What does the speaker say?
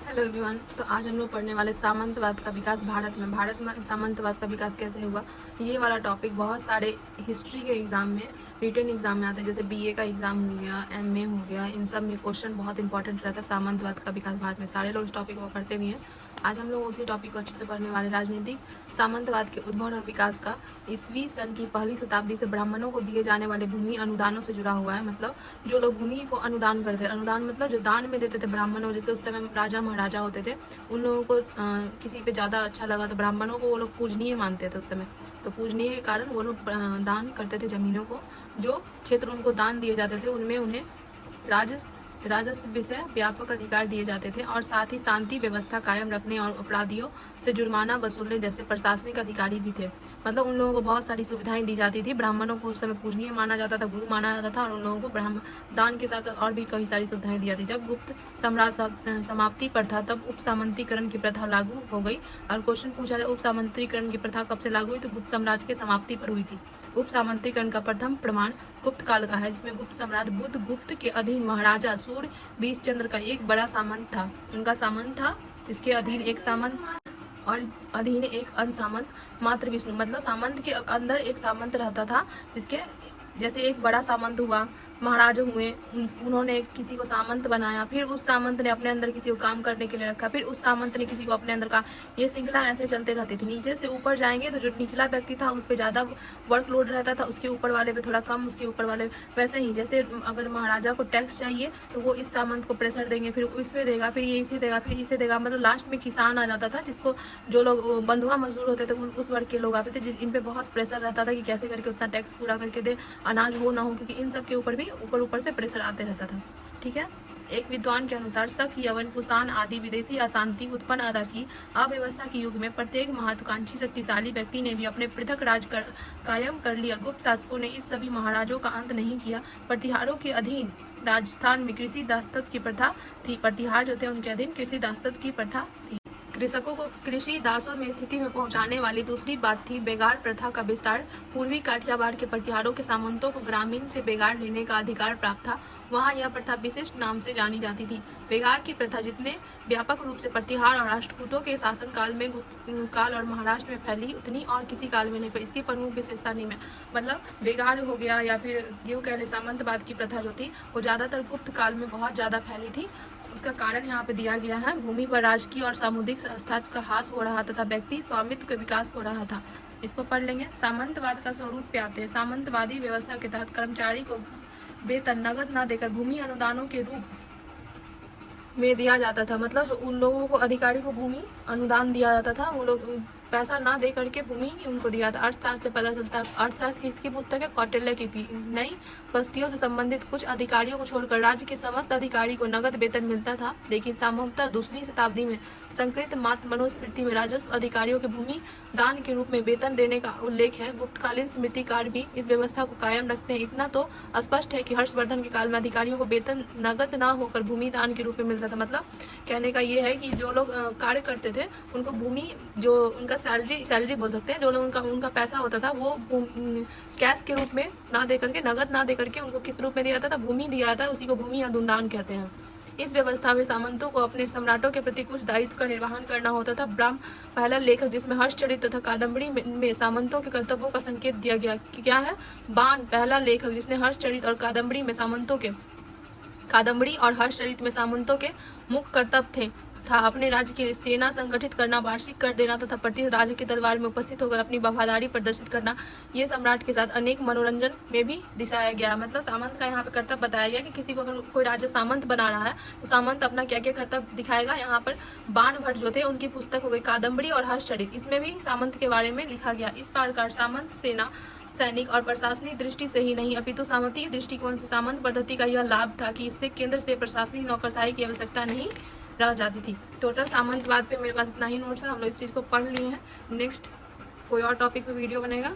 Hello everyone. तो आज हम लोग पढ़ने वाले सामंतवाद का विकास भारत में सामंतवाद का विकास कैसे हुआ। ये वाला टॉपिक बहुत सारे हिस्ट्री के एग्जाम में, रिटन एग्जाम में आता है। जैसे बीए का एग्जाम हो गया, एमए हो गया, इन सब में क्वेश्चन बहुत इंपॉर्टेंट रहता है। सामंतवाद का विकास भारत में सारे लोग इस टॉपिक को पढ़ते भी हैं। आज हम लोग उसी टॉपिक को अच्छे से पढ़ने वाले। राजनीतिक सामंतवाद के उद्भव और विकास का ईस्वी सन की पहली शताब्दी से ब्राह्मणों को दिए जाने वाले भूमि अनुदानों से जुड़ा हुआ है। मतलब जो लोग भूमि को अनुदान करते थे, अनुदान मतलब जो दान में देते थे ब्राह्मणों, जैसे उस समय राजा महाराजा होते थे, उन लोगों को किसी पे ज़्यादा अच्छा लगा तो ब्राह्मणों को वो लोग पूजनीय मानते थे उस समय। तो पूजनीय के कारण वो लोग दान करते थे जमीनों को। जो क्षेत्र उनको दान दिए जाते थे उनमें उन्हें राजस्व से व्यापक अधिकार दिए जाते थे और साथ ही शांति व्यवस्था कायम रखने और अपराधियों से जुर्माना वसूलने जैसे प्रशासनिक अधिकारी भी थे। मतलब उन लोगों को बहुत सारी सुविधाएं दी जाती थी। ब्राह्मणों को उस समय पूजनीय माना जाता था, गुरु माना जाता था, और उन लोगों को ब्राह्मण दान के साथ साथ और भी कई सारी सुविधाएं दी जाती थी। जब गुप्त साम्राज्य समाप्ति पर था तब उप सामंतीकरण की प्रथा लागू हो गई। और क्वेश्चन पूछा जाए उप सामंतीकरण की प्रथा कब से लागू हुई, तो गुप्त साम्राज्य के समाप्ति पर हुई थी। उप सामंतीकरण का प्रथम प्रमाण गुप्त काल का है, जिसमें गुप्त सम्राट बुद्ध गुप्त के अधीन महाराजा सूर्य बीस चंद्र का एक बड़ा सामंत था। उनका सामंत था, इसके अधीन एक सामंत और अधीन एक अनसामंत मात्र विष्णु। मतलब सामंत के अंदर एक सामंत रहता था, जिसके जैसे एक बड़ा सामंत हुआ, महाराज हुए, उन्होंने किसी को सामंत बनाया, फिर उस सामंत ने अपने अंदर किसी को काम करने के लिए रखा, फिर उस सामंत ने किसी को अपने अंदर का, ये श्रृंखला ऐसे चलते रहती थी। नीचे से ऊपर जाएंगे तो जो निचला व्यक्ति था उस पर ज़्यादा वर्कलोड रहता था, उसके ऊपर वाले पे थोड़ा कम, उसके ऊपर वाले। वैसे ही जैसे अगर महाराजा को टैक्स चाहिए तो वो इस सामंत को प्रेशर देंगे, फिर इससे देगा, फिर ये इसे देगा, फिर इसे देगा। मतलब लास्ट में किसान आ जाता था, जिसको जो लोग बंधुआ मजदूर होते थे उस वर्ग के लोग आते थे, इन पे बहुत प्रेशर रहता था कि कैसे करके उतना टैक्स पूरा करके दे, अनाज हो ना हो, क्योंकि इन सब के ऊपर भी ऊपर से प्रेशर आते रहता था। ठीक है। एक विद्वान के अनुसार शक, यवन, कुषाण आदि विदेशी अशांति उत्पन्न अदा की अव्यवस्था के युग में प्रत्येक महत्वाकांक्षी शक्तिशाली व्यक्ति ने भी अपने पृथक राज कायम कर लिया। गुप्त शासकों ने इस सभी महाराजों का अंत नहीं किया। प्रतिहारों के अधीन राजस्थान में कृषि दासत्व की प्रथा थी। प्रतिहार जो थे उनके अधीन कृषि दासत्व की प्रथा थी। कृषकों को कृषि दासों में स्थिति में पहुंचाने वाली दूसरी बात थी बेगार प्रथा का विस्तार। पूर्वी काठियावाड़ के प्रतिहारों के सामंतों को ग्रामीण से बेगार लेने का अधिकार प्राप्त था। वहां यह प्रथा विशिष्ट नाम से जानी जाती थी। बेगार की प्रथा जितने व्यापक रूप से प्रतिहार और राष्ट्रकूटों के शासन काल में, गुप्त काल और महाराष्ट्र में फैली, उतनी और किसी काल में नहीं फैली। इसकी प्रमुख विशेषता नहीं में, मतलब बेगार हो गया या फिर यूँ कह ले सामंतवाद की प्रथा जो थी वो ज्यादातर गुप्त काल में बहुत ज्यादा फैली थी। उसका कारण यहाँ पे दिया गया है। भूमि पर राजकीय और सामुदायिक अस्तित्व का ह्रास हो रहा तथा व्यक्ति स्वामित्व का विकास हो रहा था। इसको पढ़ लेंगे। सामंतवाद का स्वरूप पे आते हैं। सामंतवादी व्यवस्था के तहत कर्मचारी को वेतन नगद न देकर भूमि अनुदानों के रूप में दिया जाता था। मतलब जो उन लोगों को, अधिकारी को भूमि अनुदान दिया जाता था, वो लोग पैसा ना दे करके भूमि उनको दिया था। अर्थशास्त्र से पता चलता है। अर्थशास्त्र किसकी पुस्तक है? कौटिल्य की। नई बस्तियों से संबंधित कुछ अधिकारियों को छोड़कर राज्य के समस्त अधिकारी को नगद वेतन मिलता था। लेकिन संभवतः दूसरी शताब्दी में संकृत मात्र मनुस्मृति में राजस्व अधिकारियों के भूमि दान के रूप में वेतन देने का उल्लेख है। गुप्तकालीन स्मृतिकार भी इस व्यवस्था को कायम रखते हैं। इतना तो स्पष्ट है कि हर्षवर्धन के काल में अधिकारियों को वेतन नगद ना होकर भूमि दान के रूप में मिलता था। मतलब कहने का ये है कि जो लोग कार्य करते थे उनको भूमि, जो उनका सैलरी बोल सकते हैं, जो लोग उनका पैसा होता था वो कैश के रूप में ना दे करके, नगद ना दे करके उनको किस रूप में दिया जाता था? भूमि दिया जाता है। उसी को भूमि अनुदान कहते हैं। इस व्यवस्था में सामंतों को अपने सम्राटों के प्रति कुछ दायित्व का निर्वहन करना होता था। ब्राह्म पहला लेखक जिसमें हर्षचरित तथा कादम्बरी में सामंतों के कर्तव्यों का संकेत दिया गया कि क्या है? बाण पहला लेखक जिसने हर्षचरित और कादम्बरी में सामंतों के, कादम्बरी और हर्षचरित में सामंतों के मुख्य कर्तव्य था अपने राज्य की सेना संगठित करना, वार्षिक कर देना तथा प्रति राज्य के दरबार में उपस्थित होकर अपनी वफादारी प्रदर्शित करना। ये सम्राट के साथ अनेक मनोरंजन में भी दिखाया गया। मतलब सामंत का यहाँ पे कर्तव्य बताया गया कि किसी को अगर कोई राज्य सामंत बना रहा है तो सामंत अपना क्या क्या कर्तव्य दिखाएगा। यहाँ पर बाण भट्ट जो थे उनकी पुस्तक हो गई कादम्बरी और हर्षचरित, इसमें भी सामंत के बारे में लिखा गया। इस प्रकार सामंत सेना, सैनिक और प्रशासनिक दृष्टि से ही नहीं अपितु सामंतीय दृष्टिकोण से सामंत पद्धति का यह लाभ था कि इससे केंद्र से प्रशासनिक नौकरशाही की आवश्यकता नहीं रह जाती थी। टोटल सामंतवाद पे मेरे पास इतना ही नोट्स है। हम लोग इस चीज़ को पढ़ लिए हैं। नेक्स्ट कोई और टॉपिक पे वीडियो बनेगा।